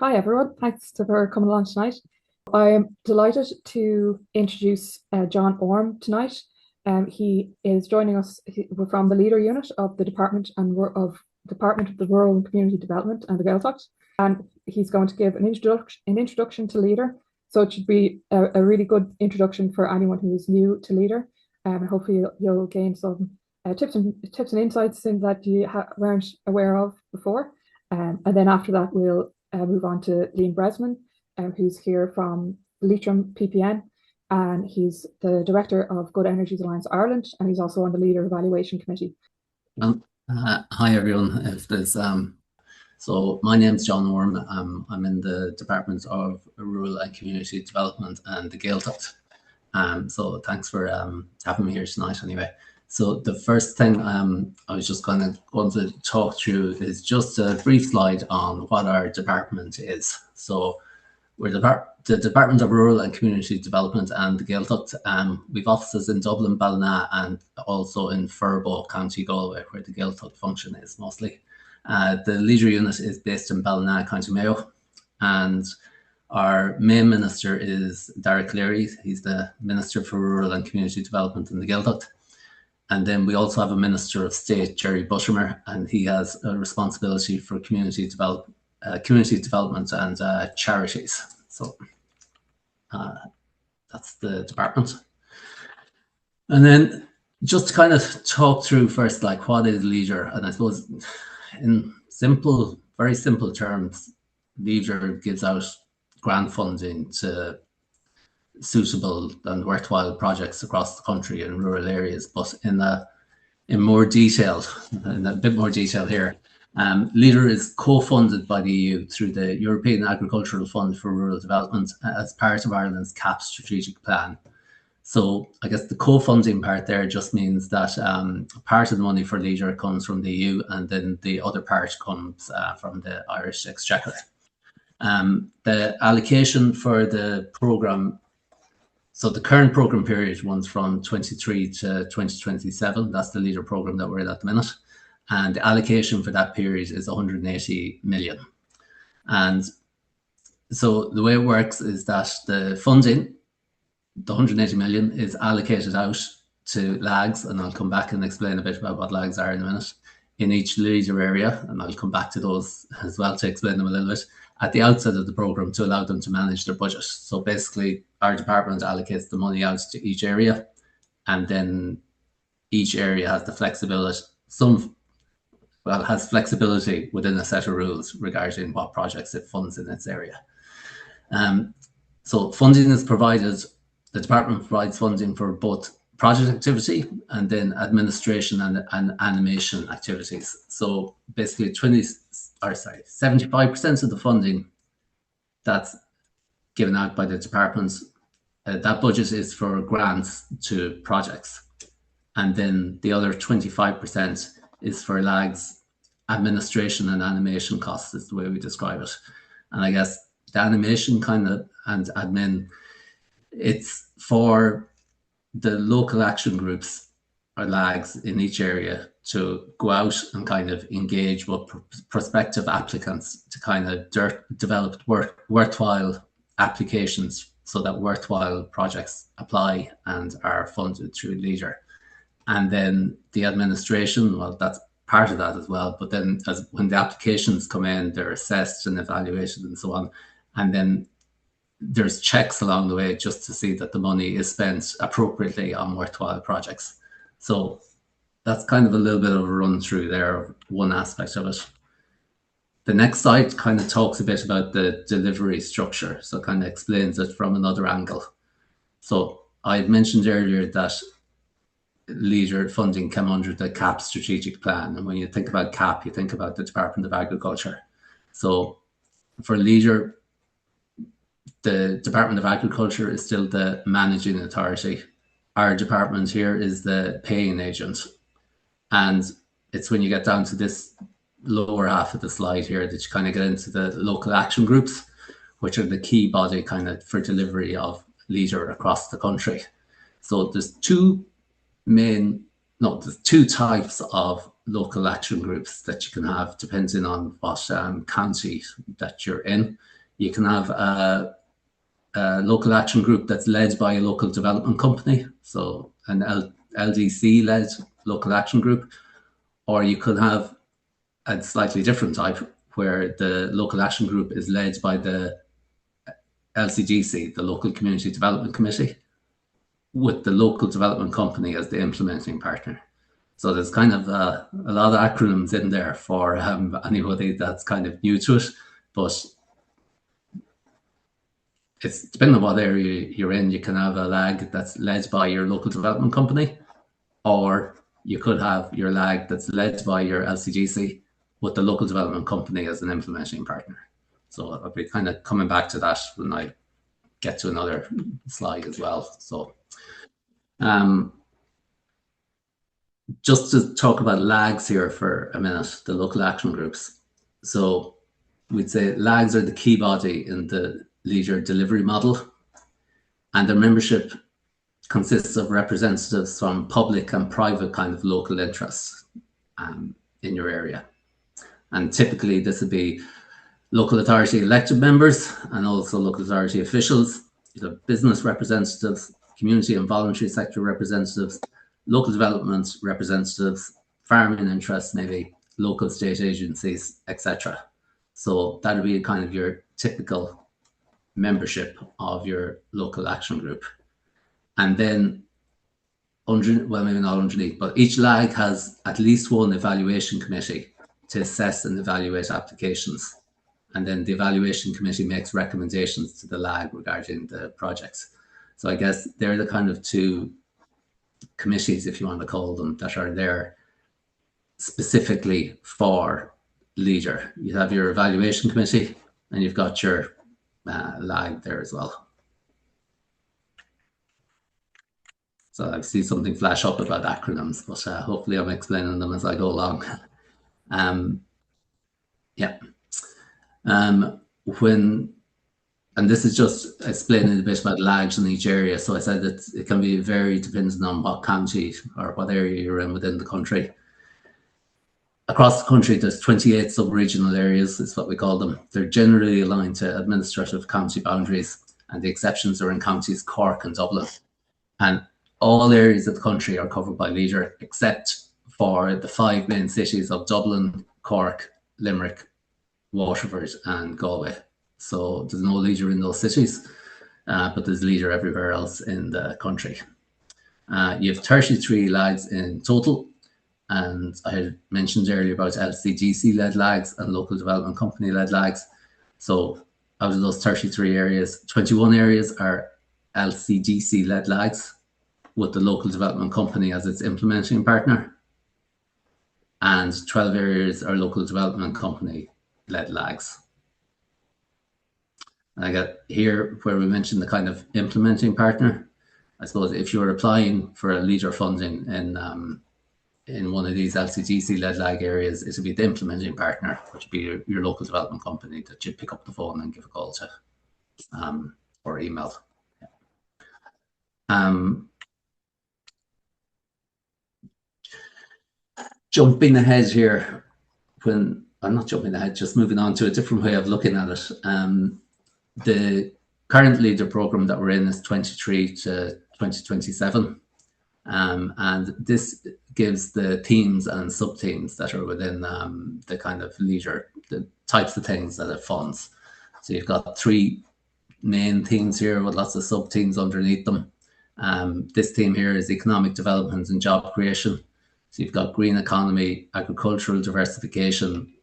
Hi everyone, thanks for coming along tonight. I am delighted to introduce John Orme tonight. He is joining us from the Leader Unit of the Department of the Rural and Community Development and the Gaeltacht, and he's going to give an introduction to Leader. So it should be a really good introduction for anyone who is new to Leader, and hopefully you'll gain some tips and insights, things that you weren't aware of before. And then after that, we'll move on to Liam Breslin, who's here from Leitrim PPN, and he's the Director of Good Energies Alliance Ireland, and he's also on the Leader Evaluation Committee. Hi everyone. So my name's John Orme. I'm in the Department of Rural and Community Development and the Gaeltacht. So thanks for having me here tonight anyway. So the first thing I was just going to talk through is just a brief slide on what our department is. So we're the Department of Rural and Community Development and the Gaeltacht. We've offices in Dublin, Ballina, and also in Furbo, County Galway, where the Gaeltacht function is mostly. The Leader Unit is based in Ballina, County Mayo, and our main minister is Derek Leary. He's the Minister for Rural and Community Development in the Gaeltacht. And then we also have a Minister of State, Jerry Buttermer, and he has a responsibility for community development and charities. So that's the department. And then just to kind of talk through first, like, what is Leader? And I suppose in very simple terms, Leader gives out grant funding to suitable and worthwhile projects across the country in rural areas, but in a bit more detail here. Leader is co-funded by the EU through the European Agricultural Fund for Rural Development as part of Ireland's CAP strategic plan. So I guess the co-funding part there just means that part of the money for Leader comes from the EU, and then the other part comes from the Irish Exchequer. The allocation for the programme, so the current programme period runs from 23 to 2027. That's the Leader programme that we're in at the minute. And the allocation for that period is 180 million. And so the way it works is that the funding, the 180 million, is allocated out to LAGs, and I'll come back and explain a bit about what LAGs are in a minute, in each Leader area, and I'll come back to those as well to explain them a little bit, at the outset of the programme to allow them to manage their budget. So basically, our department allocates the money out to each area, and then each area has the flexibility, has flexibility within a set of rules regarding what projects it funds in its area. So funding is provided, the department provides funding for both project activity and then administration and animation activities. So basically 75% of the funding that's given out by the departments, that budget is for grants to projects. And then the other 25% is for LAGs, administration and animation costs is the way we describe it. And I guess the animation and admin, it's for the local action groups or LAGs in each area to go out and kind of engage with prospective applicants to kind of develop worthwhile applications so that worthwhile projects apply and are funded through Leader. And then the administration, well, that's part of that as well. But then when the applications come in, they're assessed and evaluated and so on. And then there's checks along the way just to see that the money is spent appropriately on worthwhile projects. So that's kind of a little bit of a run through there of one aspect of it. The next slide kind of talks a bit about the delivery structure. So it kind of explains it from another angle. So I had mentioned earlier that Leader funding came under the CAP strategic plan. And when you think about CAP, you think about the Department of Agriculture. So for Leader, the Department of Agriculture is still the managing authority. Our department here is the paying agent. And it's when you get down to this lower half of the slide here that you kind of get into the local action groups, which are the key body kind of for delivery of Leader across the country. So there's two types of local action groups that you can have depending on what county that you're in. You can have a local action group that's led by a local development company, so an LDC-led local action group, or you could have a slightly different type where the local action group is led by the LCGC, the Local Community Development Committee, with the local development company as the implementing partner. So there's kind of a lot of acronyms in there for anybody that's kind of new to it, but it's depending on what area you're in. You can have a lag that's led by your local development company, or you could have your lag that's led by your LCGC with the local development company as an implementing partner. So I'll be kind of coming back to that when I get to another slide as well. So just to talk about lags here for a minute, the local action groups. So we'd say lags are the key body in the leader delivery model, and their membership consists of representatives from public and private kind of local interests in your area. And typically this would be local authority elected members and also local authority officials, business representatives, community and voluntary sector representatives, local development representatives, farming interests, maybe local state agencies, etc. So that would be kind of your typical membership of your local action group. And then, well, maybe not underneath, but each lag has at least one evaluation committee to assess and evaluate applications. And then the evaluation committee makes recommendations to the lag regarding the projects. So I guess they're the kind of two committees, if you want to call them, that are there specifically for leader. You have your evaluation committee and you've got your lag there as well. So I see something flash up about acronyms, but hopefully I'm explaining them as I go along. And this is just explaining a bit about lags in each area. So I said that it can be varied depending on what county or what area you're in within the country. Across the country, there's 28 sub-regional areas, is what we call them. They're generally aligned to administrative county boundaries, and the exceptions are in counties Cork and Dublin. And all areas of the country are covered by leader, except for the 5 main cities of Dublin, Cork, Limerick, Waterford and Galway. So there's no leader in those cities, but there's leader everywhere else in the country. You have 33 lags in total, and I had mentioned earlier about LCGC-led lags and local development company-led lags. So out of those 33 areas, 21 areas are LCGC-led lags with the local development company as its implementing partner, and 12 areas are local development company-led lags. And I got here where we mentioned the kind of implementing partner. I suppose if you're applying for a leader funding in one of these LCGC-led lag areas, it would be the implementing partner, which would be your local development company that you'd pick up the phone and give a call to, or email. Jumping ahead here, when I'm not jumping ahead, just moving on to a different way of looking at it. The current leader program that we're in is 23 to 2027. And this gives the teams and sub-teams that are within the kind of leader, the types of things that it funds. So you've got 3 main teams here with lots of sub-teams underneath them. This team here is economic development and job creation. So you've got green economy, agricultural diversification,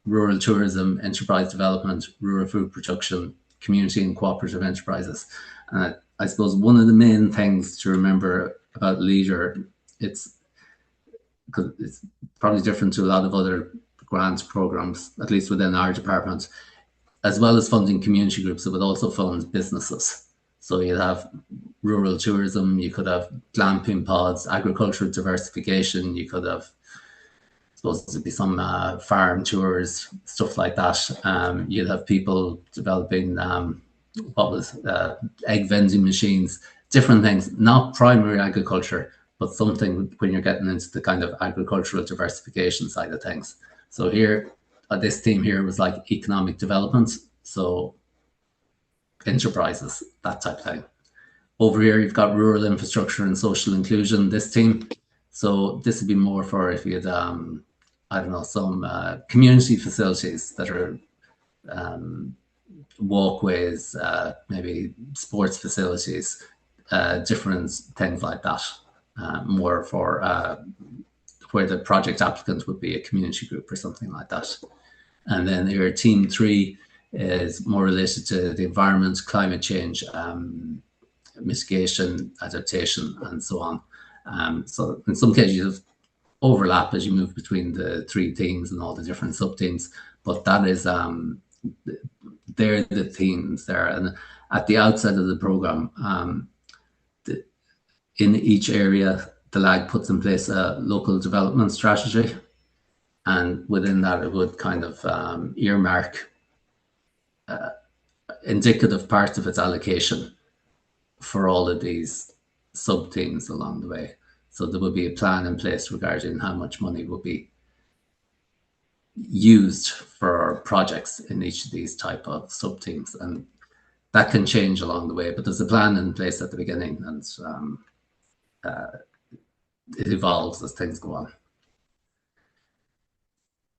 rural tourism, enterprise development, rural food production, community and cooperative enterprises. I suppose one of the main things to remember about leader, because it's probably different to a lot of other grant programs, at least within our department, as well as funding community groups, it would also fund businesses. So you'd have rural tourism, you could have glamping pods, agricultural diversification, you could have, I suppose there'd be some farm tours, stuff like that. You'd have people developing egg vending machines, different things, not primary agriculture, but something when you're getting into the kind of agricultural diversification side of things. So here, this theme here was like economic development, so enterprises, that type of thing. Over here, you've got rural infrastructure and social inclusion, this theme. So this would be more for if you had, I don't know, some community facilities that are walkways, maybe sports facilities, different things like that. More for where the project applicant would be a community group or something like that. And then here, Team 3 is more related to the environment, climate change, mitigation, adaptation, and so on. So in some cases, you have overlap as you move between the 3 themes and all the different sub-themes, but that is, they're the themes there. And at the outset of the programme, in each area, the LAG puts in place a local development strategy. And within that, it would kind of earmark indicative parts of its allocation for all of these sub-themes along the way. So there would be a plan in place regarding how much money will be used for projects in each of these type of sub-themes. And that can change along the way, but there's a plan in place at the beginning, and it evolves as things go on.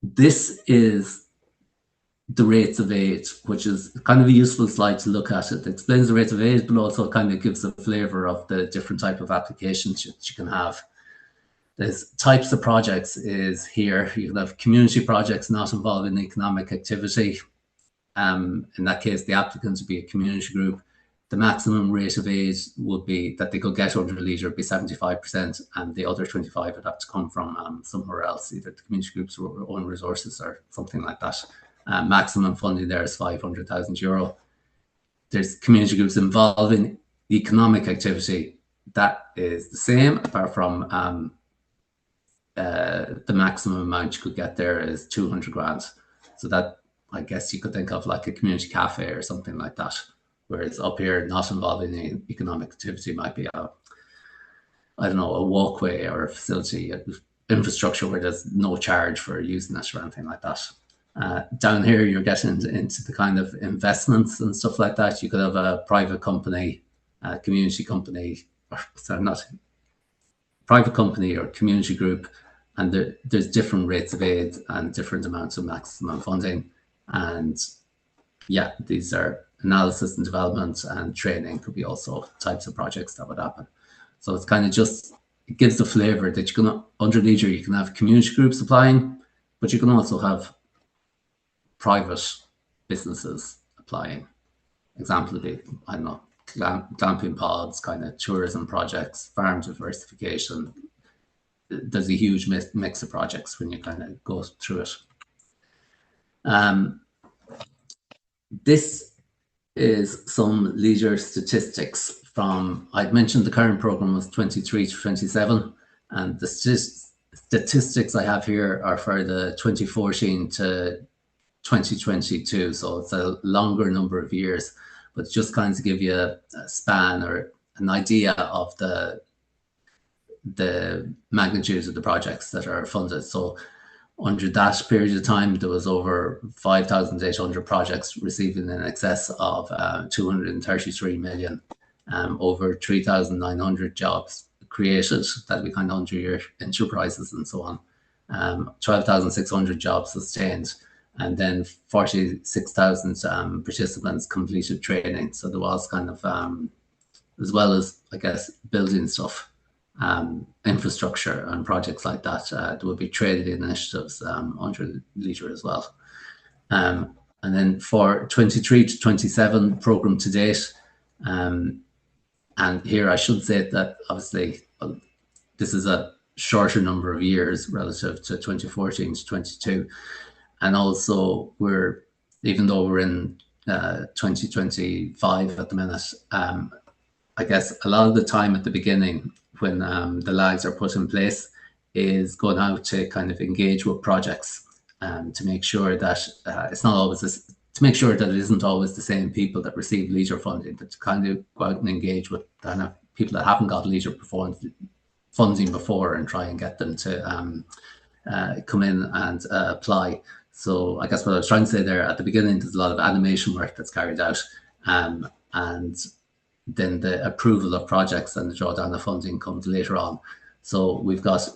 This is the rates of aid, which is kind of a useful slide to look at. It explains the rates of aid, but also kind of gives a flavour of the different type of applications that you can have. There's types of projects is here. You can have community projects not involving economic activity. In that case, the applicants would be a community group. The maximum rate of aid would be that they could get under Leitrim would be 75%, and the other 25 would have to come from somewhere else, either the community groups or own resources or something like that. Maximum funding there is €500,000. There's community groups involving economic activity. That is the same, apart from the maximum amount you could get there is 200 grand. So that, I guess you could think of like a community cafe or something like that. Whereas up here, not involving any economic activity, might be I don't know, a walkway or a facility, infrastructure where there's no charge for using it or anything like that. Down here, you're getting into the kind of investments and stuff like that. You could have a private company, a community company, or sorry, not private company or community group, and there's different rates of aid and different amounts of maximum funding. And yeah, these are analysis and development and training could be also types of projects that would happen. So it's kind of just, it gives the flavour that you can, under Leitrim, you can have community groups applying, but you can also have private businesses applying. Example would be, I don't know, glamping pods, kind of tourism projects, farm diversification. There's a huge mix of projects when you kind of go through it. This is some Leitrim statistics from, I'd mentioned the current programme was 23 to 27, and the statistics I have here are for the 2014 to 2022, so it's a longer number of years, but just kind of give you a span or an idea of the magnitude of the projects that are funded. So under that period of time, there was over 5,800 projects receiving in excess of 233 million, over 3,900 jobs created, that'll be kind of under your enterprises and so on, 12,600 jobs sustained, and then 46,000 participants completed training. So there was kind of, as well as, I guess, building stuff, infrastructure and projects like that, there would be trade initiatives under Leitrim as well. And then for 23 to 27 programme to date, and here I should say that obviously this is a shorter number of years relative to 2014 to 22. And also we're, even though we're in 2025 at the minute, I guess a lot of the time at the beginning when the lags are put in place is going out to kind of engage with projects to make sure that it's not always this, to make sure that it isn't always the same people that receive Leitrim funding, but to kind of go out and engage with kind of people that haven't got Leitrim funding before and try and get them to come in and apply. So I guess what I was trying to say there at the beginning, there's a lot of animation work that's carried out, and then the approval of projects and the drawdown of funding comes later on. So we've got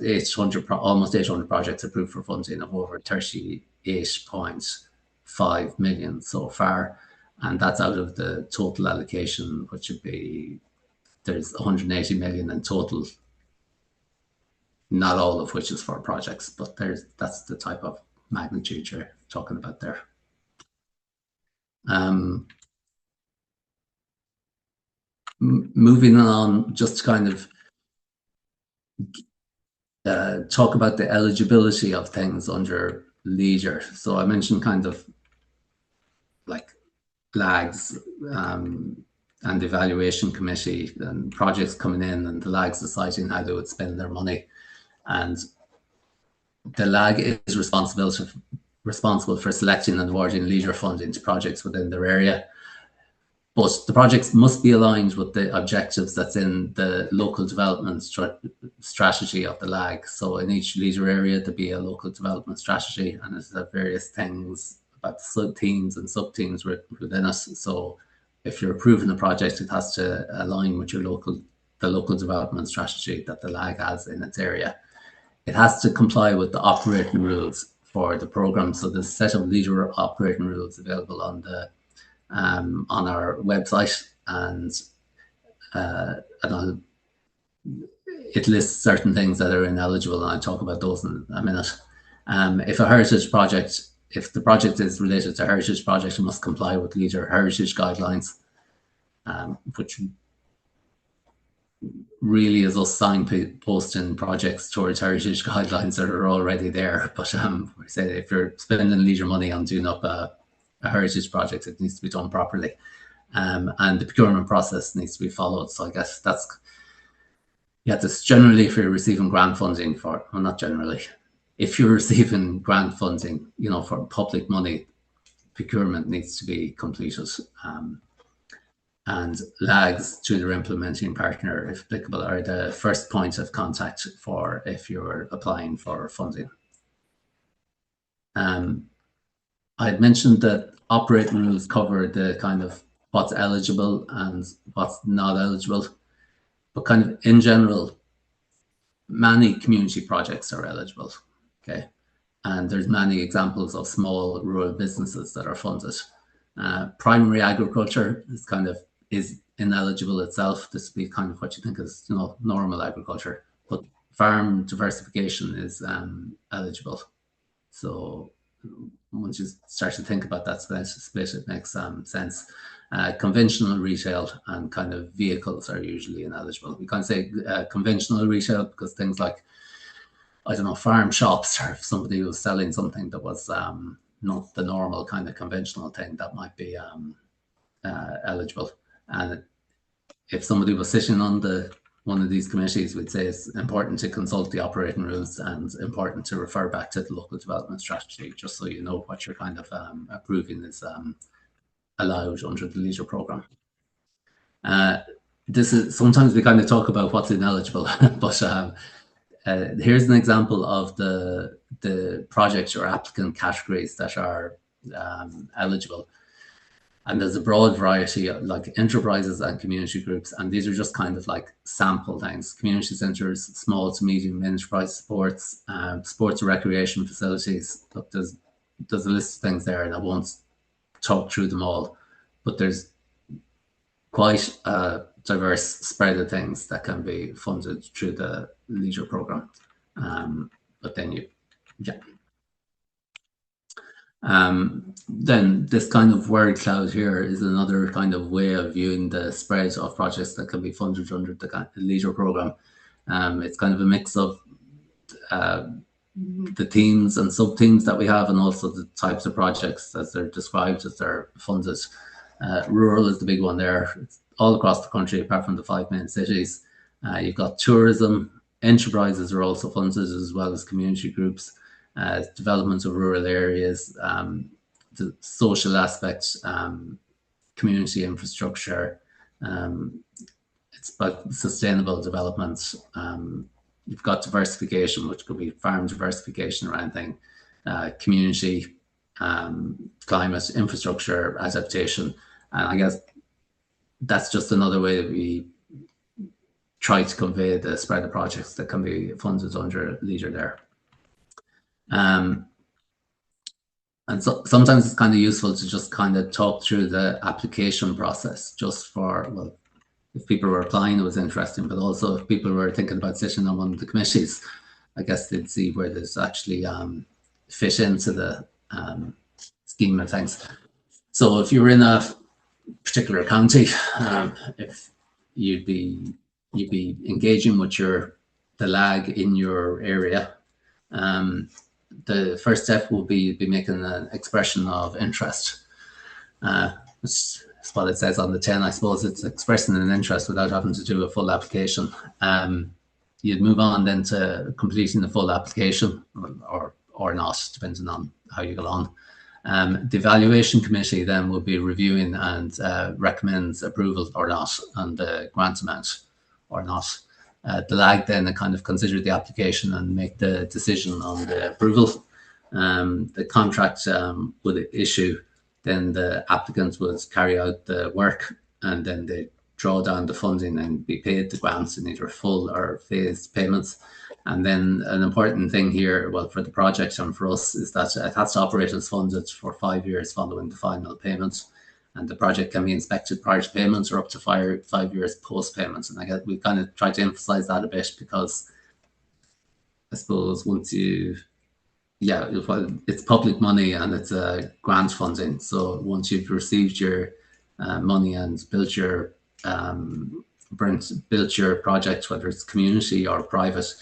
almost 800 projects approved for funding of over 38.5 million so far. And that's out of the total allocation, which would be, there's 180 million in total, not all of which is for projects, but that's the type of magnitude you're talking about there. Moving on, just to kind of talk about the eligibility of things under Leader. So I mentioned kind of like LAGs and the evaluation committee and projects coming in and the LAGs deciding how they would spend their money. And the LAG is responsible for selecting and awarding Leader funding to projects within their area. But the projects must be aligned with the objectives that's in the local development strategy of the LAG. So in each Leader area, there'll be a local development strategy, and there's various things about the sub-themes and sub-themes within it. So if you're approving a project, it has to align with the local development strategy that the LAG has in its area. It has to comply with the operating rules for the programme. So there's a set of Leader operating rules available on our website, and it lists certain things that are ineligible, and I'll talk about those in a minute. If the project is related to heritage project, it must comply with Leader heritage guidelines, which really is us signposting projects towards heritage guidelines that are already there. But we say if you're spending Leader money on doing up a heritage project, it needs to be done properly, and the procurement process needs to be followed. So I guess that's generally if you're receiving grant funding for, well, not generally, if you're receiving grant funding, for public money, procurement needs to be completed, and LAGs to their implementing partner, if applicable, are the first point of contact for if you're applying for funding. I had mentioned that operating rules cover the kind of what's eligible and what's not eligible, but kind of in general, many community projects are eligible, okay? And there's many examples of small rural businesses that are funded. Primary agriculture is ineligible itself. This would be kind of what you think is, normal agriculture, but farm diversification is eligible. So once you start to think about that split, it makes sense. Conventional retail and kind of vehicles are usually ineligible. We can't say conventional retail because things like, I don't know, farm shops, or if somebody was selling something that was not the normal kind of conventional thing, that might be eligible. And if somebody was sitting on one of these committees, we'd say it's important to consult the operating rules and important to refer back to the local development strategy, just so you know what you're kind of approving is allowed under the Leader programme. This is, sometimes we kind of talk about what's ineligible, but here's an example of the project or applicant categories that are eligible. And there's a broad variety of like enterprises and community groups. And these are just kind of like sample things: community centres, small to medium enterprise sports, sports and recreation facilities. Look, there's a list of things there, and I won't talk through them all, but there's quite a diverse spread of things that can be funded through the Leader programme. But then then this kind of word cloud here is another kind of way of viewing the spread of projects that can be funded under the Leader programme. It's kind of a mix of the themes and sub-themes that we have, and also the types of projects as they're described, as they're funded. Rural is the big one there. It's all across the country, apart from the 5 main cities. You've got tourism. Enterprises are also funded, as well as community groups. Development of rural areas, the social aspect, community infrastructure. It's about sustainable development, you've got diversification, which could be farm diversification or anything, community, climate, infrastructure adaptation. And I guess that's just another way that we try to convey the spread of projects that can be funded under LEADER there. And so sometimes it's kind of useful to just kind of talk through the application process, just for, well, if people were applying, it was interesting, but also if people were thinking about sitting on one of the committees, I guess they'd see where this actually fit into the scheme of things. So if you were in a particular county, if you'd be engaging with the lag in your area, the first step will be making an expression of interest. That's what it says on the 10. I suppose it's expressing an interest without having to do a full application. You'd move on then to completing the full application, or not, depending on how you get on. The evaluation committee then will be reviewing and recommends approval or not on the grant amount or not. The lag then kind of consider the application and make the decision on the approval. The contract would issue, then the applicant would carry out the work, and then they draw down the funding and be paid the grants in either full or phased payments. And then an important thing here, well, for the project and for us, is that it has to operate as funded for 5 years following the final payment. And the project can be inspected prior to payments or up to 5 years post payments. And I guess we kind of try to emphasize that a bit, because I suppose once you, it's public money and it's a grant funding. So once you've received your money and built your project, whether it's community or private,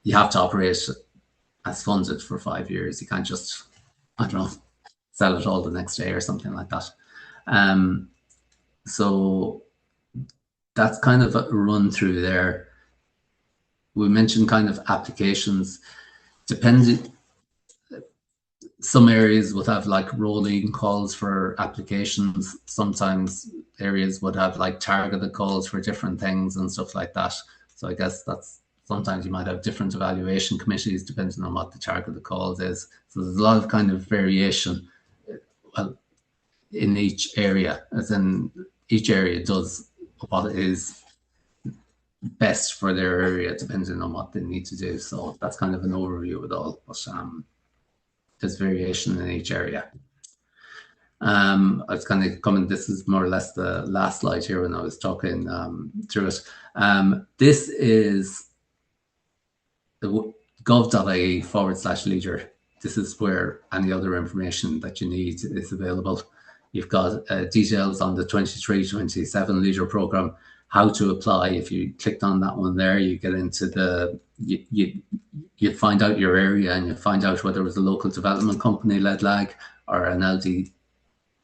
you have to operate as funded for 5 years. You can't just, I don't know, sell it all the next day or something like that. So that's kind of a run through there. We mentioned kind of applications. Depending, some areas would have like rolling calls for applications. Sometimes areas would have like targeted calls for different things and stuff like that. So I guess that's, sometimes you might have different evaluation committees depending on what the targeted calls is. So there's a lot of kind of variation, well, in each area, as in each area does what is best for their area depending on what they need to do. So that's kind of an overview of it all, but there's variation in each area. I was kind of coming, this is more or less the last slide here when I was talking through it. This is the gov.ie/leader. This is where any other information that you need is available. You've got details on the 23-27 leader program, how to apply. If you clicked on that one there, you get into the, you find out your area and you find out whether it was a local development company led lag or an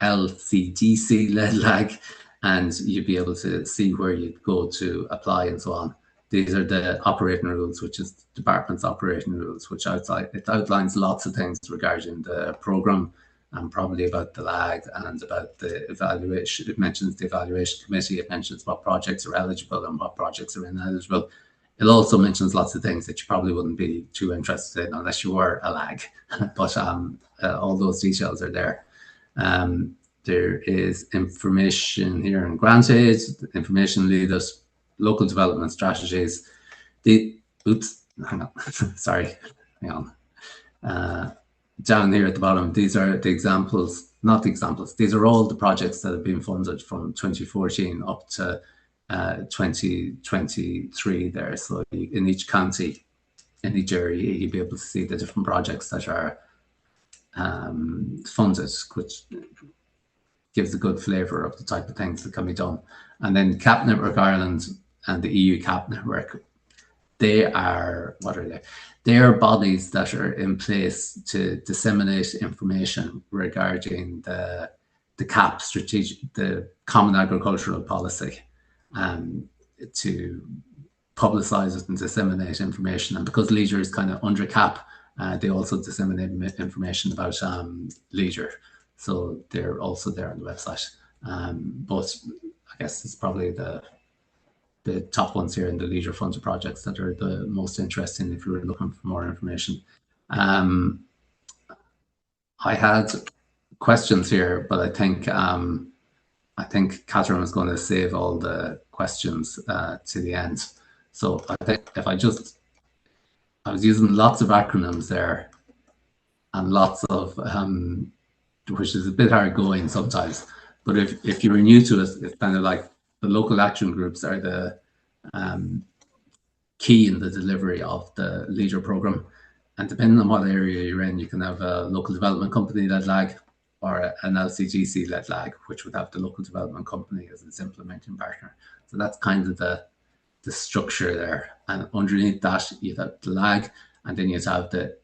LCDC led lag, and you'd be able to see where you'd go to apply and so on. These are the operating rules, which is the department's operating rules, which it outlines lots of things regarding the program and probably about the lag and about the evaluation. It mentions the evaluation committee. It mentions what projects are eligible and what projects are ineligible. It also mentions lots of things that you probably wouldn't be too interested in unless you were a lag, but all those details are there. There is information here in grant aid, information leaders, local development strategies. Hang on, sorry, hang on. Down here at the bottom, these are the examples, not the examples. These are all the projects that have been funded from 2014 up to 2023 there. So in each county, in each area, you'll be able to see the different projects that are funded, which gives a good flavour of the type of things that can be done. And then CAP Network Ireland and the EU CAP Network, they are, what are they? They are bodies that are in place to disseminate information regarding the CAP strategic, the Common Agricultural Policy, to publicise it and disseminate information. And because Leader is kind of under CAP, they also disseminate information about Leader. So they're also there on the website. But I guess it's probably the the top ones here in the Leisure funded projects that are the most interesting if you were looking for more information. I had questions here, but I think Catherine was going to save all the questions to the end. So I think if I was using lots of acronyms there and lots of, which is a bit hard going sometimes. But if you were new to it, it's kind of like the local action groups are the key in the delivery of the Leisure programme. And depending on what area you're in, you can have a local development company-led lag or an LCGC-led lag, which would have the local development company as its implementing partner. So that's kind of the structure there. And underneath that, you'd have the lag, and then you'd have the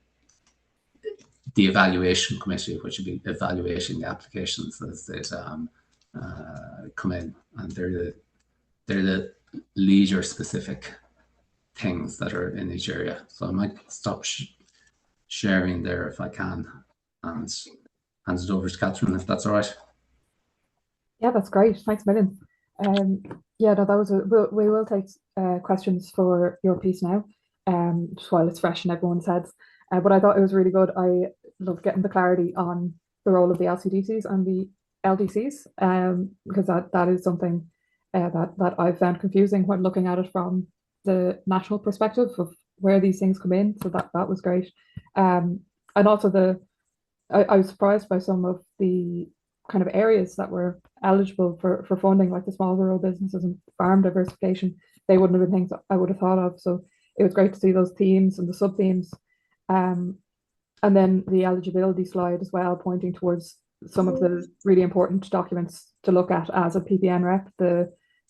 evaluation committee, which would be evaluating the applications as they come in. And they're the Leisure-specific things that are in each area. So I might stop sharing there if I can and hand it over to Catherine if that's all right. Yeah, that's great. Thanks a million. Yeah, no, that was we will take questions for your piece now, just while it's fresh in everyone's heads. But I thought it was really good. I love getting the clarity on the role of the LCDCs and the LDCs, because that is something that I've found confusing when looking at it from the national perspective of where these things come in. So that was great. And also I was surprised by some of the kind of areas that were eligible for funding, like the small rural businesses and farm diversification. They wouldn't have been things I would have thought of. So it was great to see those themes and the sub themes. And then the eligibility slide as well, pointing towards some of the really important documents to look at as a PPN rep.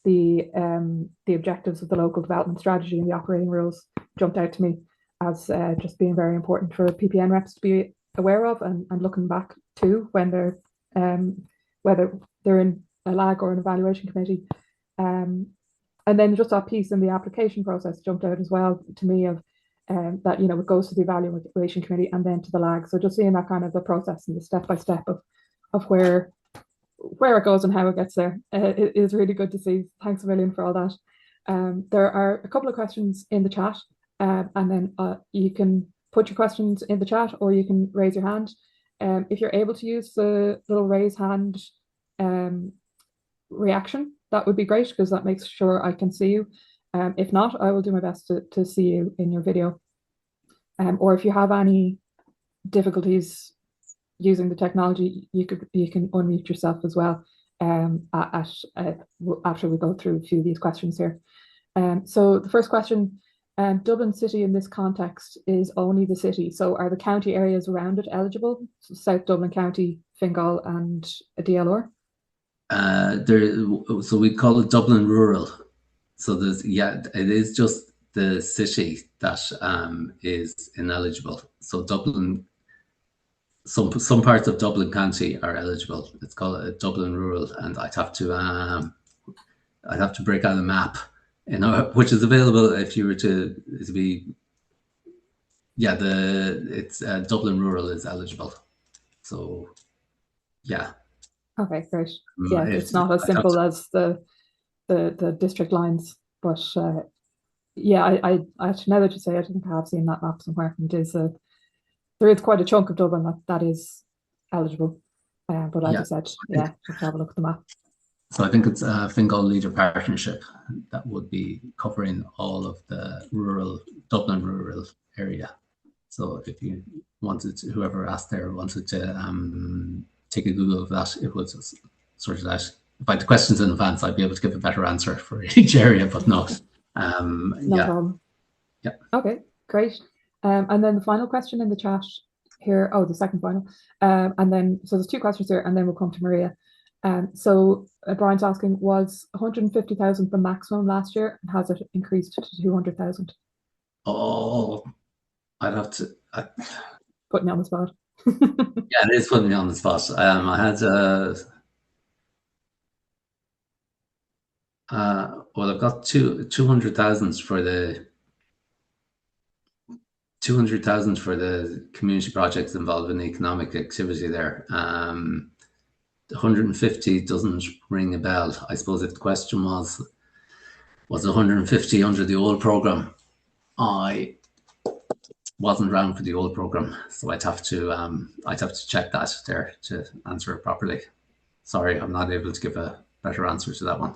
The objectives of the local development strategy and the operating rules jumped out to me as just being very important for PPN reps to be aware of and looking back to when they're whether they're in a lag or an evaluation committee. And then just that piece in the application process jumped out as well to me of that, it goes to the evaluation committee and then to the lag. So just seeing that kind of the process and the step by step of where it goes and how it gets there it is really good to see. Thanks a million for all that. There are a couple of questions in the chat, and then you can put your questions in the chat or you can raise your hand. If you're able to use the little raise hand reaction, that would be great because that makes sure I can see you. If not, I will do my best to see you in your video. Or if you have any difficulties using the technology, you can unmute yourself as well after we go through a few of these questions here. So the first question, Dublin City in this context is only the city. So are the county areas around it eligible? So South Dublin County, Fingal and DLR? So we call it Dublin Rural. So it is just the city that is ineligible. So Dublin, some parts of Dublin County are eligible. It's called a Dublin Rural, and I'd have to break out a map, which is available if you were to be. Yeah, Dublin Rural is eligible. So, yeah. Okay, great. Yeah, it's not as simple as the district lines, but yeah, I actually, now that you say it, I think I have seen that map somewhere. And there is quite a chunk of Dublin that is eligible, but as I said, yeah, just have a look at the map. So I think it's a Fingal Leader partnership that would be covering all of the Dublin rural area. So if you whoever asked there wanted to take a Google of that, it would sort it out. If I had the questions in advance, I'd be able to give a better answer for each area, but not. No problem. Yeah. Okay, great. And then the final question in the chat here, the second final. And then, so there's two questions here, and then we'll come to Maria. So Brian's asking, was 150,000 the maximum last year, and has it increased to 200,000? Oh, I'd have to... Putting me on the spot. Yeah, it is putting me on the spot. I had... well, I've got 200,000 for the 200,000 for the community projects involved in economic activity there. 150 doesn't ring a bell. I suppose if the question was was 150 under the old programme. I wasn't around for the old programme, so I'd have to check that there to answer it properly. Sorry, I'm not able to give a better answer to that one.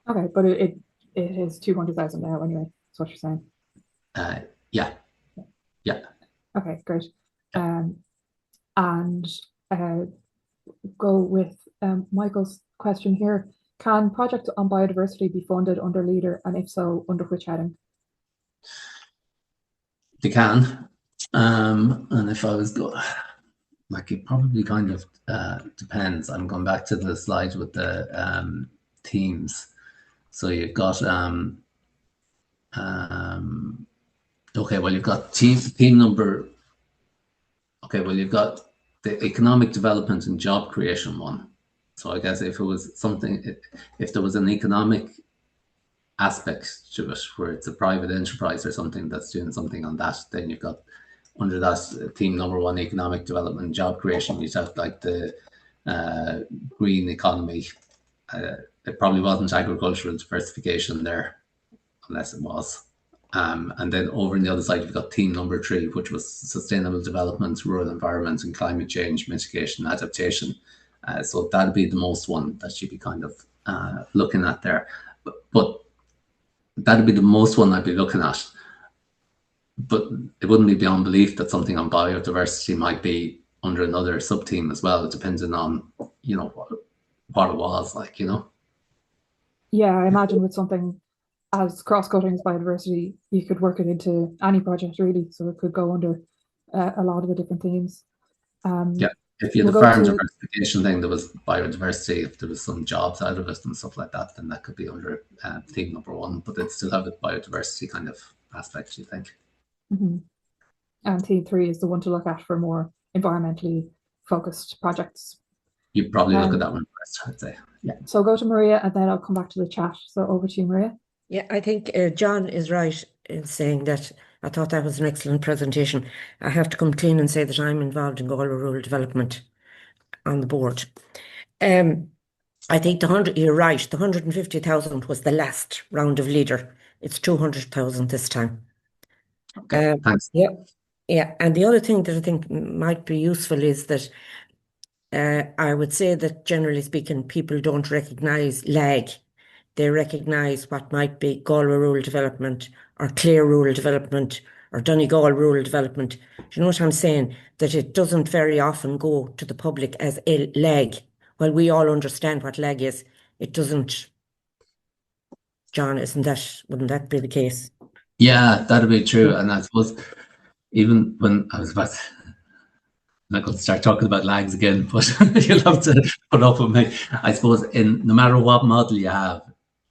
Okay, but it is 200,000 now anyway. That's what you're saying. Yeah. Okay, great. And go with Michael's question here. Can projects on biodiversity be funded under LEADER, and if so, under which heading? They can. And if I was like, it probably kind of depends. I'm going back to the slide with the themes. So you've got okay, well, you've got theme number. Okay, well, you've got the economic development and job creation one. So I guess if it was something, if there was an economic aspect to it, where it's a private enterprise or something that's doing something on that, then you've got under that theme number 1, economic development and job creation, you'd have like the green economy. It probably wasn't agricultural diversification there, unless it was. And then over on the other side, you've got theme number 3, which was sustainable development, rural environment, and climate change mitigation and adaptation. So that'd be the most one that you'd be kind of looking at there. But that'd be the most one I'd be looking at. But it wouldn't be beyond belief that something on biodiversity might be under another sub-theme as well, depending on, you know, what it was like, you know. Yeah, I imagine with something as cross-cutting as biodiversity, you could work it into any project really, so it could go under a lot of the different themes. Yeah, if you had the farm diversification thing, there was biodiversity. If there was some jobs out of it and stuff like that, then that could be under theme number 1. But it'd still have a biodiversity kind of aspect, you think. Mm-hmm. And theme 3 is the one to look at for more environmentally focused projects. You'd probably look at that one first, I'd say. Yeah. So go to Maria, and then I'll come back to the chat. So over to you, Maria. Yeah, I think John is right in saying that. I thought that was an excellent presentation. I have to come clean and say that I'm involved in Galway Rural Development on the board. I think you're right, the 150,000 was the last round of LEADER. It's 200,000 this time. Okay, thanks. Yeah, and the other thing that I think might be useful is that I would say that generally speaking, people don't recognise lag. They recognise what might be Galway Rural Development or Clare Rural Development or Donegal Rural Development. Do you know what I'm saying? That it doesn't very often go to the public as a lag. Well, we all understand what lag is. It doesn't. John, wouldn't that be the case? Yeah, that'd be true. And I suppose even when I was I'm not going to start talking about lags again, but you'll have to put up with me. I suppose no matter what model you have,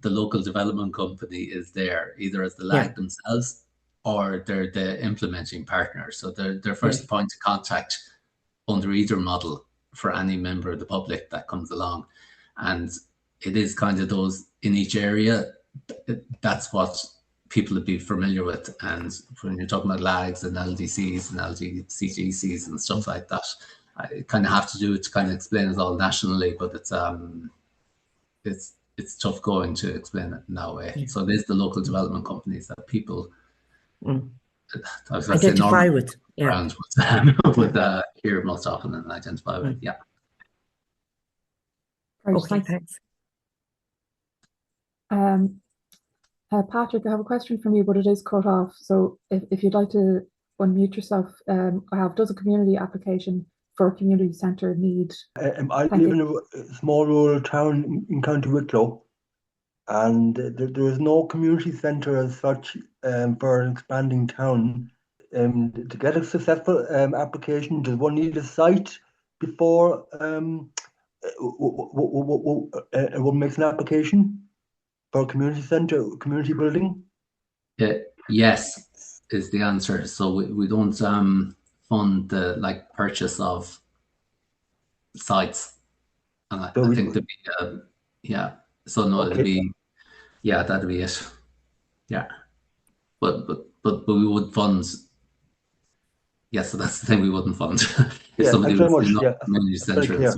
the local development company is there either as the lag themselves or they're the implementing partner. So they're first point of contact under either model for any member of the public that comes along. And it is kind of those in each area, that's what people would be familiar with. And when you're talking about lags and LDCs and LGCGCs and stuff like that, I kind of have to do it to kind of explain it all nationally, but it's tough going to explain it in that way. Yeah. So it is the local development companies that people identify with. Yeah. would hear most often and identify with. Yeah. Okay, thanks. Patrick, I have a question from you, but it is cut off. So if you'd like to unmute yourself, does a community application for a community centre need? I live in a small rural town in County Wicklow, and there is no community centre as such for an expanding town. To get a successful application, does one need a site before one makes an application for a community centre, community building? Yes, is the answer. So we don't fund the purchase of sites. And I think there'd be So no, it'd be that'd be it. Yeah, but we would fund. Yeah, so that's the thing, we wouldn't fund. If somebody was in community centre.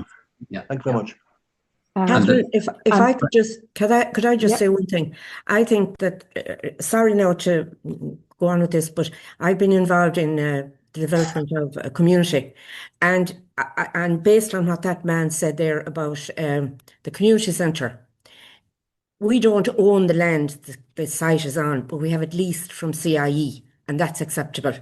Yeah, thank you very much. Catherine, if I could just could I just Yeah. say one thing? I think that sorry now to go on with this, but I've been involved in the development of a community, and based on what that man said there about the community centre, we don't own the land the site is on, but we have it leased from CIE, and that's acceptable,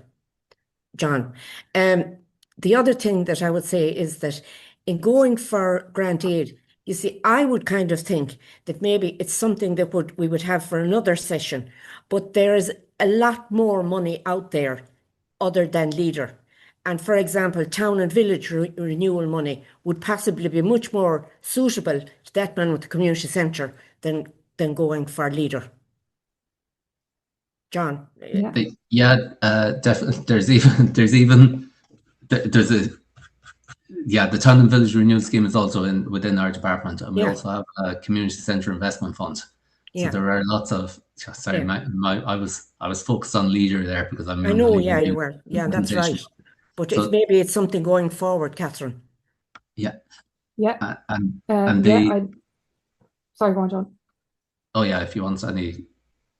John. The other thing that I would say is that in going for grant aid, you see, I would kind of think that maybe it's something that we would have for another session, but there is a lot more money out there other than Leader. And for example, town and village renewal money would possibly be much more suitable to that man with the community centre than going for Leader. John. Yeah. Definitely. There's the town and village renewal scheme is also within our department, and we also have a community centre investment fund. So there are lots of. Sorry, I was focused on Leader there because I'm. I know, you were. Yeah, that's right. But maybe it's something going forward, Catherine. Yeah. Yeah. Sorry, go on, John. Oh yeah, if you want any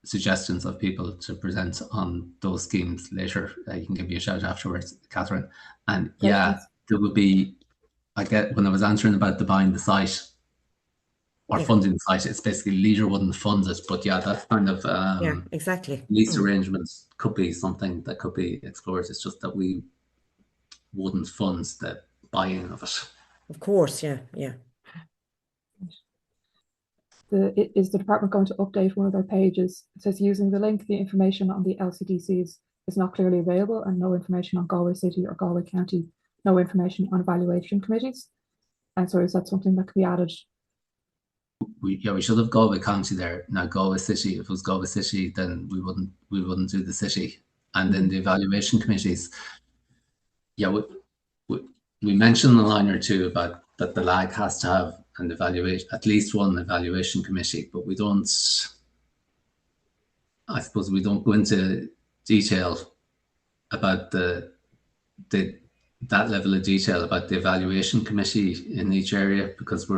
suggestions of people to present on those schemes later, you can give me a shout afterwards, Catherine. And there would be, I get when I was answering about the buying the site or funding the site, it's basically Leader wouldn't fund it, but that kind of exactly lease arrangements could be something that could be explored. It's just that we wouldn't fund the buying of it. Of course, yeah. Is the department going to update one of their pages? It says using the link, the information on the LCDCs is not clearly available, and no information on Galway City or Galway County, no information on evaluation committees. And so is that something that could be added? We should have Galway County there. Now Galway City, if it was Galway City, then we wouldn't do the city. And then the evaluation committees. Yeah, we mentioned a line or two about that the LAG has to have at least one evaluation committee, but we don't. I suppose we don't go into detail about that level of detail about the evaluation committee in each area, because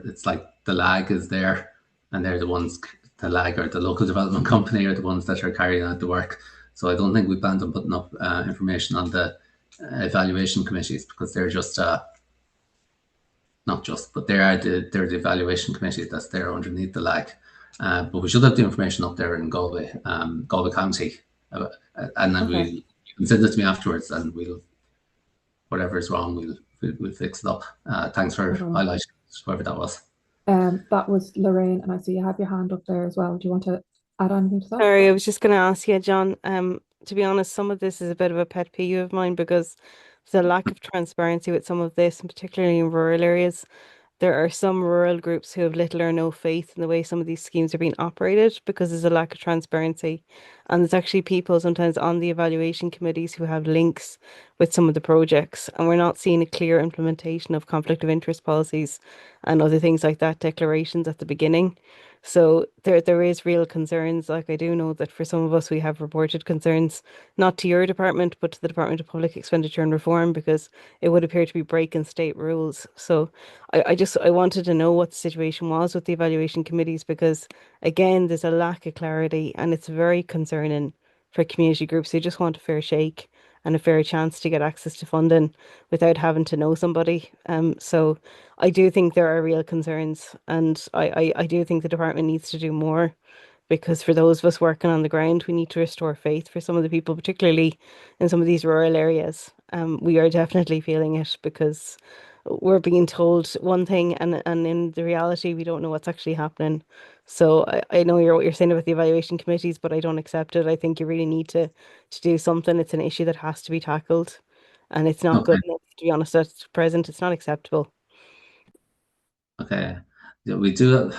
it's like the LAG is there and they're the ones, the LAG or the local development company are the ones that are carrying out the work. So I don't think we plan on putting up information on the evaluation committees, because they're just they're the evaluation committee that's there underneath the LAG. But we should have the information up there in Galway County, and then you can send it to me afterwards, and whatever is wrong, we'll fix it up. Thanks for highlighting whoever that was. That was Lorraine, and I see you have your hand up there as well. Do you want to add anything to that? Sorry, I was just going to ask you, John. To be honest, some of this is a bit of a pet peeve of mine, because there's a lack of transparency with some of this, and particularly in rural areas. There are some rural groups who have little or no faith in the way some of these schemes are being operated, because there's a lack of transparency. And there's actually people sometimes on the evaluation committees who have links with some of the projects, and we're not seeing a clear implementation of conflict of interest policies and other things like that, declarations at the beginning. So there is real concerns. Like, I do know that for some of us, we have reported concerns, not to your department, but to the Department of Public Expenditure and Reform, because it would appear to be breaking state rules. So I wanted to know what the situation was with the evaluation committees, because again, there's a lack of clarity, and it's very concerning for community groups who just want a fair shake and a fair chance to get access to funding without having to know somebody. So I do think there are real concerns, and I do think the department needs to do more, because for those of us working on the ground, we need to restore faith for some of the people, particularly in some of these rural areas. We are definitely feeling it, because we're being told one thing, and in the reality, we don't know what's actually happening. So I know what you're saying about the evaluation committees, but I don't accept it. I think you really need to do something. It's an issue that has to be tackled, and it's not good enough, to be honest. At present, it's not acceptable. Okay, yeah, we do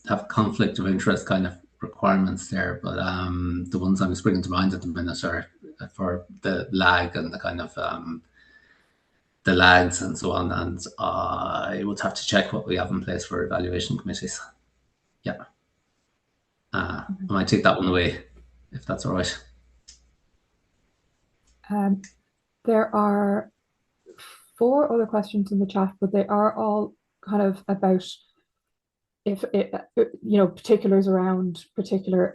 have conflict of interest kind of requirements there, but the ones I'm springing to mind at the minute are for the LAG and the kind of the lags and so on, and I would have to check what we have in place for evaluation committees. Yeah, I might take that one away if that's all right. There are 4 other questions in the chat, but they are all kind of about if it, particulars around particular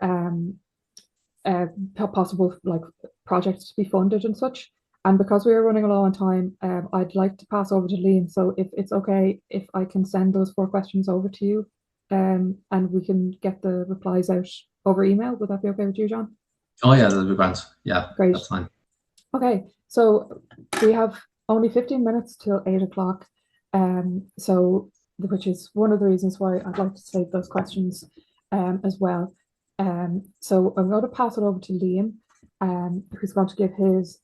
possible like projects to be funded and such. And because we are running low on time, I'd like to pass over to Liam. So if it's okay, if I can send those 4 questions over to you, and we can get the replies out over email. Would that be okay with you, John? Oh yeah, that'll be grand. Yeah, Great. that's fine. Okay, so we have only 15 minutes till 8 o'clock. So which is one of the reasons why I'd like to save those questions as well. So I'm going to pass it over to Liam, who's going to give his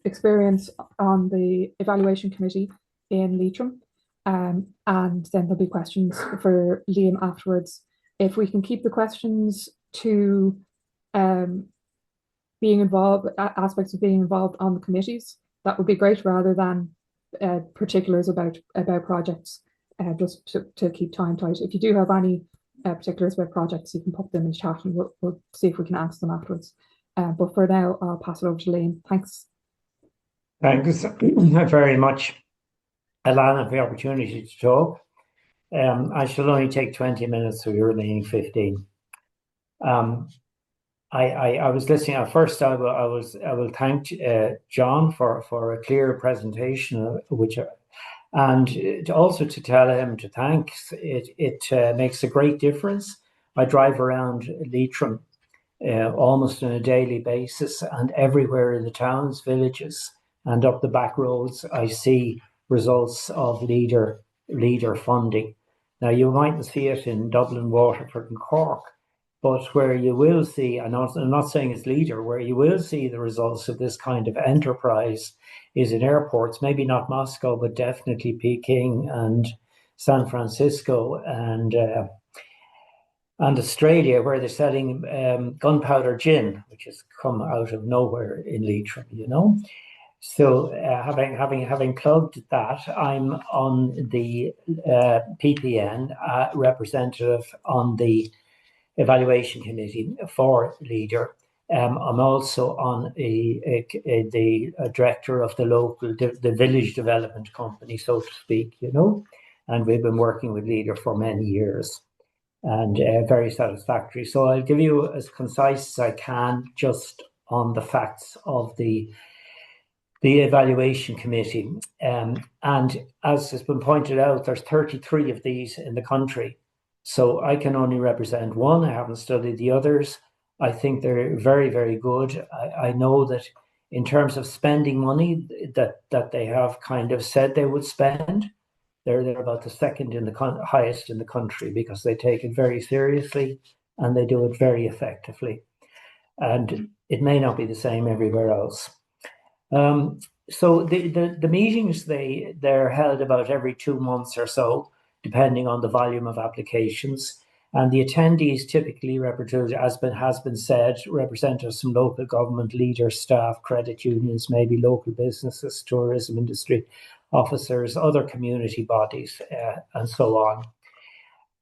experience on the evaluation committee in Leitrim. And then there'll be questions for Liam afterwards. If we can keep the questions to being involved, aspects of being involved on the committees, that would be great, rather than particulars about projects, just to keep time tight. If you do have any particulars about projects, you can put them in chat and we'll see if we can answer them afterwards. But for now, I'll pass it over to Liam. Thanks. Thanks very much, Alana, for the opportunity to talk. I shall only take 20 minutes of your remaining 15. I was listening at first. I will thank John for a clear presentation, and also to tell him to thank. It makes a great difference. I drive around Leitrim almost on a daily basis, and everywhere in the towns, villages, and up the back roads, I see results of leader funding. Now, you mightn't see it in Dublin, Waterford, and Cork, but where you will see, I'm not saying it's leader, where you will see the results of this kind of enterprise is in airports, maybe not Moscow, but definitely Peking and San Francisco and Australia, where they're selling gunpowder gin, which has come out of nowhere in Leitrim, So having plugged that, I'm on the PPN representative on the evaluation committee for leader. I'm also on the director of the village development company, so to speak, and we've been working with leader for many years, and very satisfactory. So I'll give you as concise as I can just on the facts of the evaluation committee. And as has been pointed out, there's 33 of these in the country. So I can only represent one. I haven't studied the others. I think they're very, very good. I know that in terms of spending money that they have kind of said they would spend, they're about the second in the highest in the country, because they take it very seriously and they do it very effectively. And it may not be the same everywhere else. So the meetings, they're held about every 2 months or so, depending on the volume of applications. And the attendees typically represent, as has been said, representatives from local government, leaders, staff, credit unions, maybe local businesses, tourism industry, officers, other community bodies, and so on,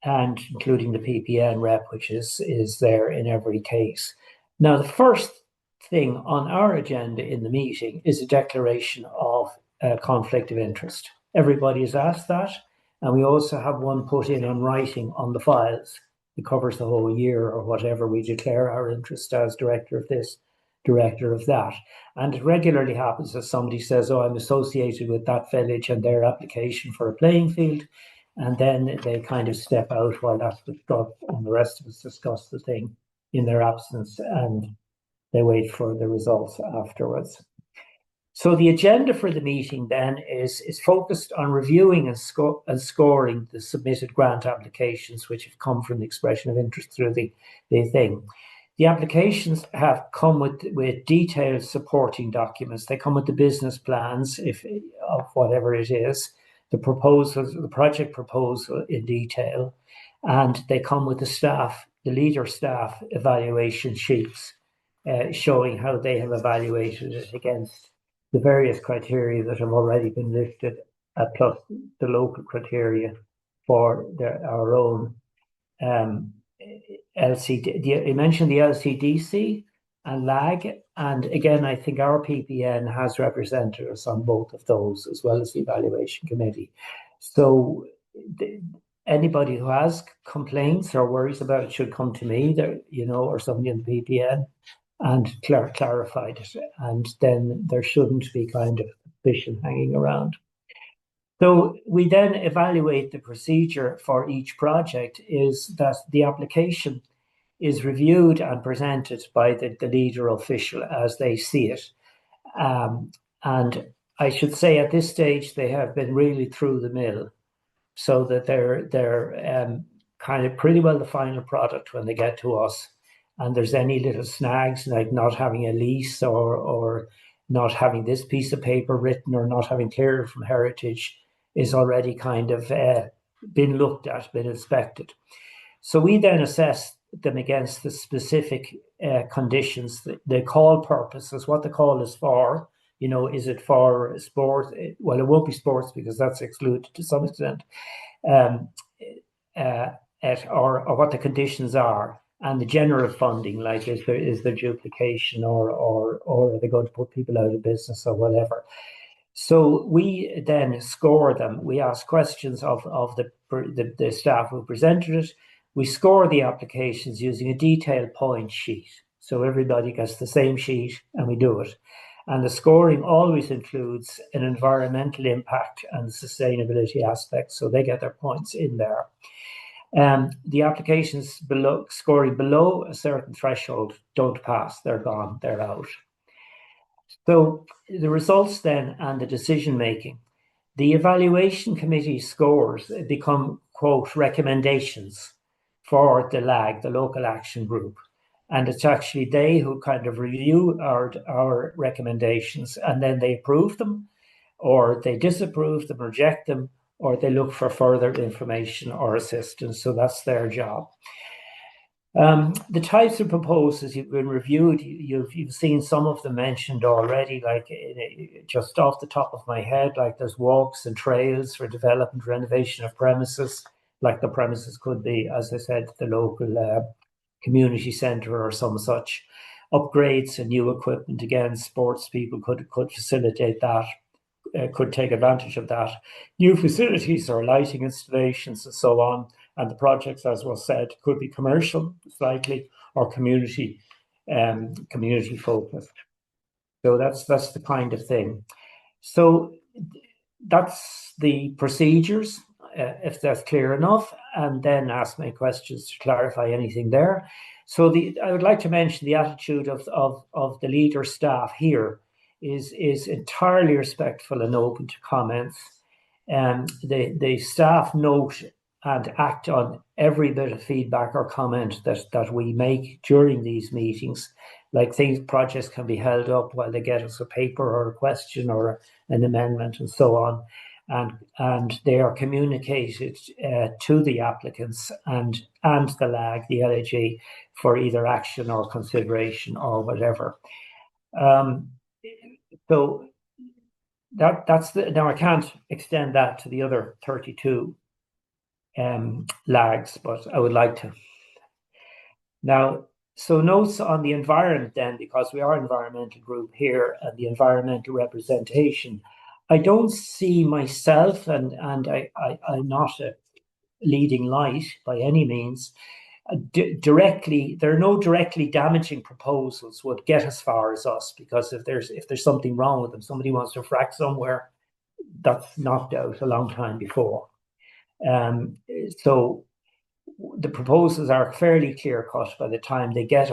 and including the PPN rep, which is there in every case. Now, the first thing on our agenda in the meeting is a declaration of conflict of interest. Everybody has asked that, and we also have one put in on writing on the files. It covers the whole year or whatever we declare our interest as director of this, director of that. And it regularly happens that somebody says, oh, I'm associated with that village and their application for a playing field, and then they kind of step out while that's discussed, and the rest of us discuss the thing in their absence, and they wait for the results afterwards. So the agenda for the meeting then is focused on reviewing and scoring the submitted grant applications which have come from the expression of interest through the thing. The applications have come with detailed supporting documents. They come with the business plans of whatever it is, the proposals, the project proposal in detail, and they come with the leader staff evaluation sheets showing how they have evaluated it against the various criteria that have already been listed, plus the local criteria for our own LCD. You mentioned the LCDC and LAG, and again, I think our PPN has representatives on both of those, as well as the evaluation committee. So anybody who has complaints or worries about it should come to me, or somebody in the PPN, and clarified it. And then there shouldn't be kind of suspicion hanging around. So we then evaluate the procedure for each project is that the application is reviewed and presented by the leader official as they see it. And I should say at this stage, they have been really through the mill, so that they're kind of pretty well the final product when they get to us. And there's any little snags, like not having a lease or not having this piece of paper written or not having cleared from heritage, is already kind of been looked at, been inspected. So we then assess them against the specific conditions, the call purposes, what the call is for. Is it for sport? Well, it won't be sports because that's excluded to some extent, or what the conditions are, and the general funding, like is there duplication or are they going to put people out of business or whatever. So we then score them. We ask questions of the staff who presented it. We score the applications using a detailed point sheet. So everybody gets the same sheet and we do it. And the scoring always includes an environmental impact and the sustainability aspect. So they get their points in there. The applications scoring below a certain threshold don't pass. They're gone. They're out. So the results then and the decision making, the evaluation committee scores become, quote, recommendations for the LAG, the local action group. And it's actually they who kind of review our recommendations, and then they approve them, or they disapprove them, reject them, or they look for further information or assistance. So that's their job. The types of proposals you've been reviewed, you've seen some of them mentioned already, like just off the top of my head, like there's walks and trails for development, renovation of premises, like the premises could be, as I said, the local community centre or some such. Upgrades and new equipment, again, sports people could facilitate that, could take advantage of that. New facilities or lighting installations and so on. And the projects, as was said, could be commercial slightly or community focused. So that's the kind of thing. So that's the procedures, if that's clear enough, and then ask my questions to clarify anything there. So I would like to mention the attitude of the leader staff here is entirely respectful and open to comments. The staff note and act on every bit of feedback or comment that we make during these meetings. Like projects can be held up while they get us a paper or a question or an amendment and so on. And they are communicated to the applicants and the LAG, the LAG, for either action or consideration or whatever. So that's now I can't extend that to the other 32 LAGs, but I would like to. Now, so notes on the environment then, because we are an environmental group here and the environmental representation. I don't see myself, and I'm not a leading light by any means, directly, there are no directly damaging proposals would get as far as us, because if there's something wrong with them, somebody wants to frack somewhere, that's knocked out a long time before. So the proposals are fairly clear-cut by the time they get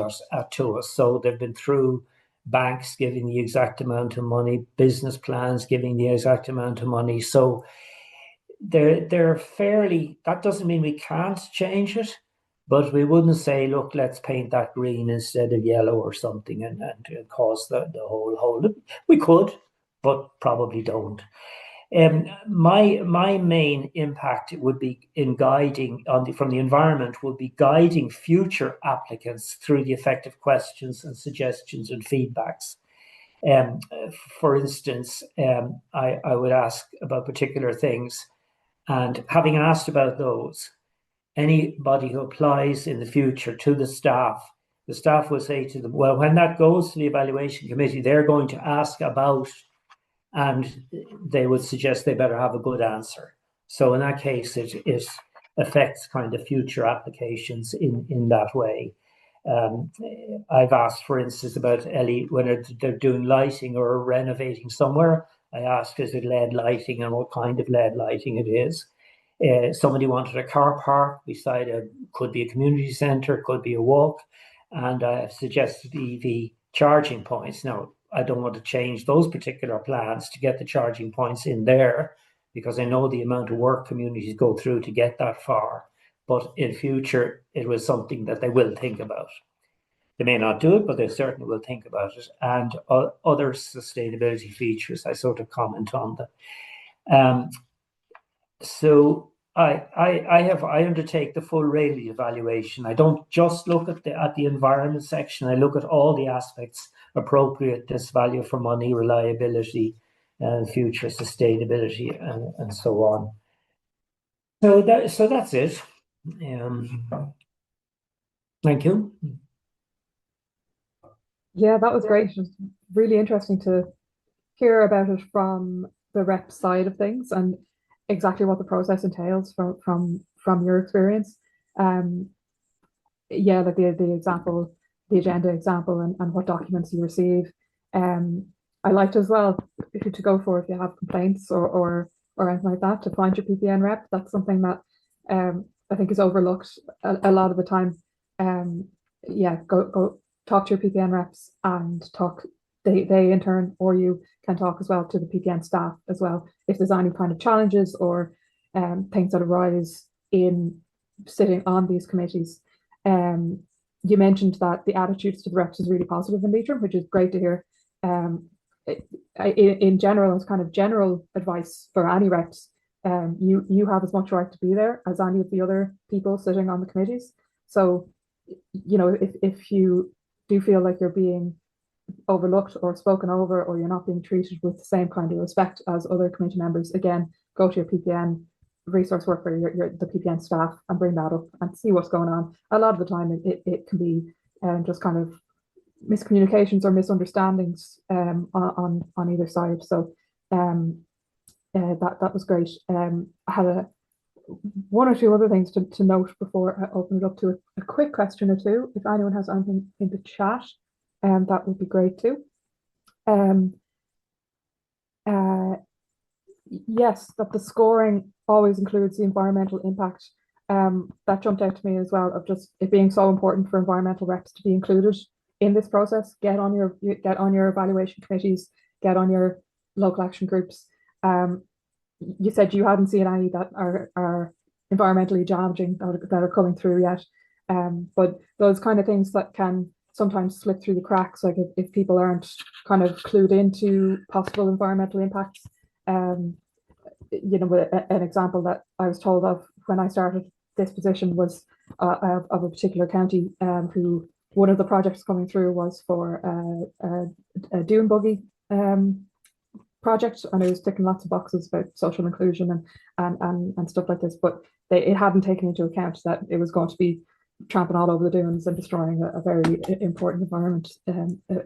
to us. So they've been through banks giving the exact amount of money, business plans giving the exact amount of money. So they're fairly, that doesn't mean we can't change it, but we wouldn't say, look, let's paint that green instead of yellow or something and cause the whole hole. We could, but probably don't. My main impact would be in guiding from the environment would be guiding future applicants through the effective questions and suggestions and feedbacks. For instance, I would ask about particular things, and having asked about those, anybody who applies in the future to the staff will say to them, well, when that goes to the evaluation committee, they're going to ask about, and they would suggest they better have a good answer. So in that case, it affects kind of future applications in that way. I've asked, for instance, about when they're doing lighting or renovating somewhere. I asked, is it LED lighting and what kind of LED lighting it is? Somebody wanted a car park beside could be a community centre, could be a walk, and I suggested EV charging points. Now, I don't want to change those particular plans to get the charging points in there, because I know the amount of work communities go through to get that far. But in future, it was something that they will think about. They may not do it, but they certainly will think about it. And other sustainability features, I sort of comment on that. So I undertake the full range evaluation. I don't just look at the environment section. I look at all the aspects: appropriateness, value for money, reliability, and future sustainability, and so on. So that's it. Thank you. Yeah, that was great. It was really interesting to hear about it from the rep side of things and exactly what the process entails from your experience. Yeah, like the example, the agenda example, and what documents you receive. I liked as well who to go for if you have complaints or anything like that, to find your PPN rep. That's something that I think is overlooked a lot of the time. Yeah, go talk to your PPN reps and talk. They in turn, or you can talk as well to the PPN staff as well if there's any kind of challenges or things that arise in sitting on these committees. You mentioned that the attitudes to the reps is really positive in Leitrim, which is great to hear. In general, as kind of general advice for any reps, you have as much right to be there as any of the other people sitting on the committees. So, you know, if you do feel like you're being overlooked or spoken over, or you're not being treated with the same kind of respect as other committee members, again, go to your PPN resource worker, the PPN staff, and bring that up and see what's going on. A lot of the time it can be just kind of miscommunications or misunderstandings on either side. So that was great. I had one or two other things to note before I open it up to a quick question or two. If anyone has anything in the chat, that would be great too. Yes, that the scoring always includes the environmental impact. That jumped out to me as well, of just it being so important for environmental reps to be included in this process. Get on your evaluation committees, get on your local action groups. You said you hadn't seen any that are environmentally damaging that are coming through yet. But those kind of things that can sometimes slip through the cracks, like if people aren't kind of clued into possible environmental impacts. You know, an example that I was told of when I started this position was of a particular county who one of the projects coming through was for a dune buggy project, and it was ticking lots of boxes about social inclusion and stuff like this, but it hadn't taken into account that it was going to be tramping all over the dunes and destroying a very important environment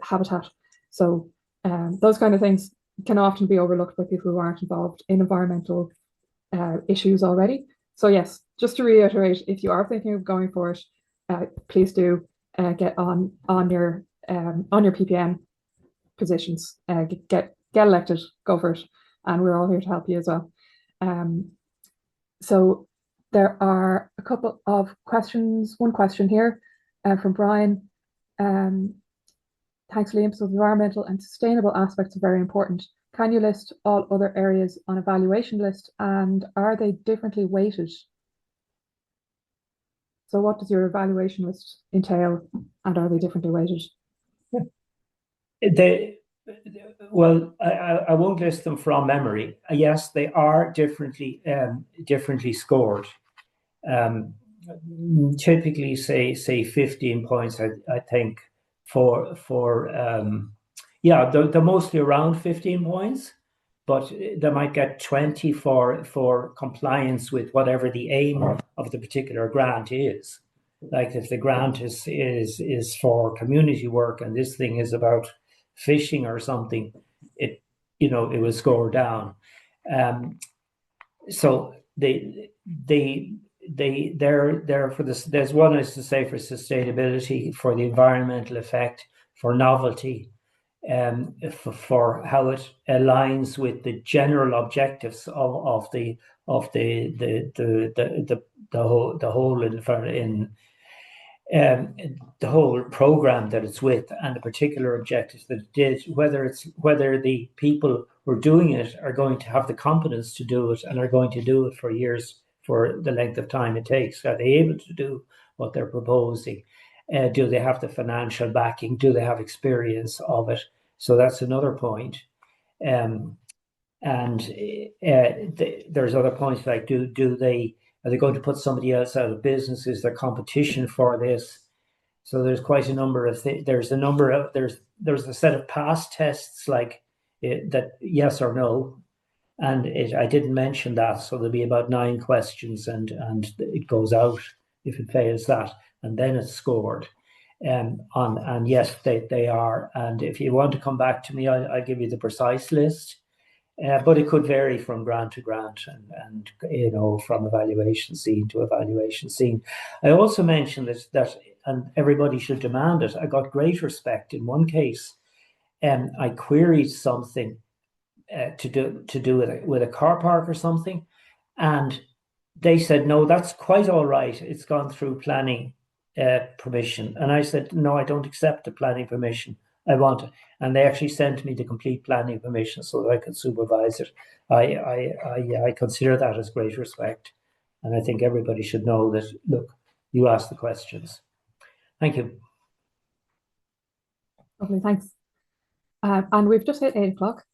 habitat. So those kind of things can often be overlooked by people who aren't involved in environmental issues already. So yes, just to reiterate, if you are thinking of going for it, please do get on your PPN positions, get elected, go for it, and we're all here to help you as well. So there are a couple of questions. One question here from Brian. Thanks, Liam. So the environmental and sustainable aspects are very important. Can you list all other areas on evaluation list, and are they differently weighted? So what does your evaluation list entail, and are they differently weighted? Well, I won't list them from memory. Yes, they are differently scored. Typically, say 15 points. I think they're mostly around 15 points, but they might get 20 for compliance with whatever the aim of the particular grant is. Like if the grant is for community work and this thing is about fishing or something, it will score down. So they're for this. There's one is to say for sustainability, for the environmental effect, for novelty, for how it aligns with the general objectives of the whole program that it's with, and the particular objectives that it did, whether the people who are doing it are going to have the competence to do it and are going to do it for years, for the length of time it takes. Are they able to do what they're proposing? Do they have the financial backing? Do they have experience of it? So that's another point. And there's other points like are they going to put somebody else out of business? Is there competition for this? So there's quite a number of there's a set of past tests like that, yes or no, and I didn't mention that. So there'll be about 9 questions, and it goes out if it fails that, and then it's scored. And yes, they are. And if you want to come back to me, I'll give you the precise list. But it could vary from grant to grant, and from evaluation scene to evaluation scene. I also mentioned that and everybody should demand it. I got great respect in one case, and I queried something to do with a car park or something, and they said, no, that's quite all right. It's gone through planning permission, and I said, no, I don't accept the planning permission. I want it. And they actually sent me the complete planning permission so that I could supervise it. I consider that as great respect. And I think everybody should know that, look, you ask the questions. Thank you. Lovely, thanks. And we've just hit 8 o'clock.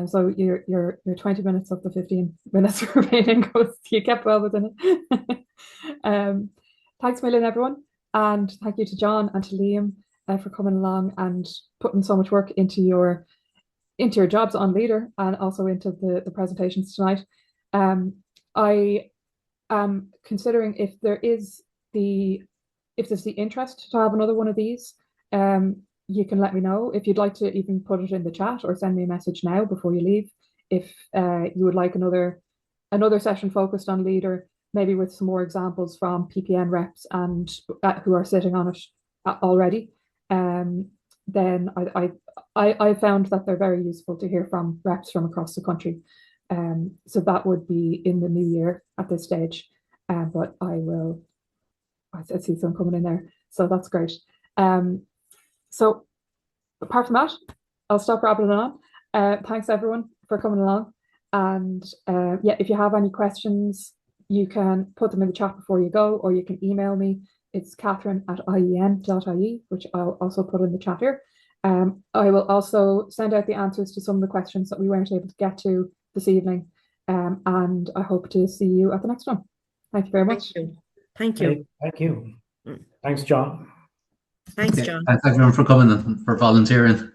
So your 20 minutes of the 15 minutes remaining you kept well within it. Thanks a million, everyone. And thank you to John and to Liam for coming along and putting so much work into your jobs on Leader, and also into the presentations tonight. I am considering if there's the interest to have another one of these, you can let me know. If you'd like to even put it in the chat or send me a message now before you leave, if you would like another session focused on Leader, maybe with some more examples from PPN reps and who are sitting on it already. Then I found that they're very useful to hear from reps from across the country. So that would be in the new year at this stage. But I see some coming in there. So that's great. So apart from that, I'll stop rambling on. Thanks everyone for coming along. And yeah, if you have any questions, you can put them in the chat before you go, or you can email me. It's catherine@ien.ie, which I'll also put in the chat here. I will also send out the answers to some of the questions that we weren't able to get to this evening. And I hope to see you at the next one. Thank you very much. Thank you. Thank you. Thanks, John. Thanks, John. Thanks everyone for coming and for volunteering.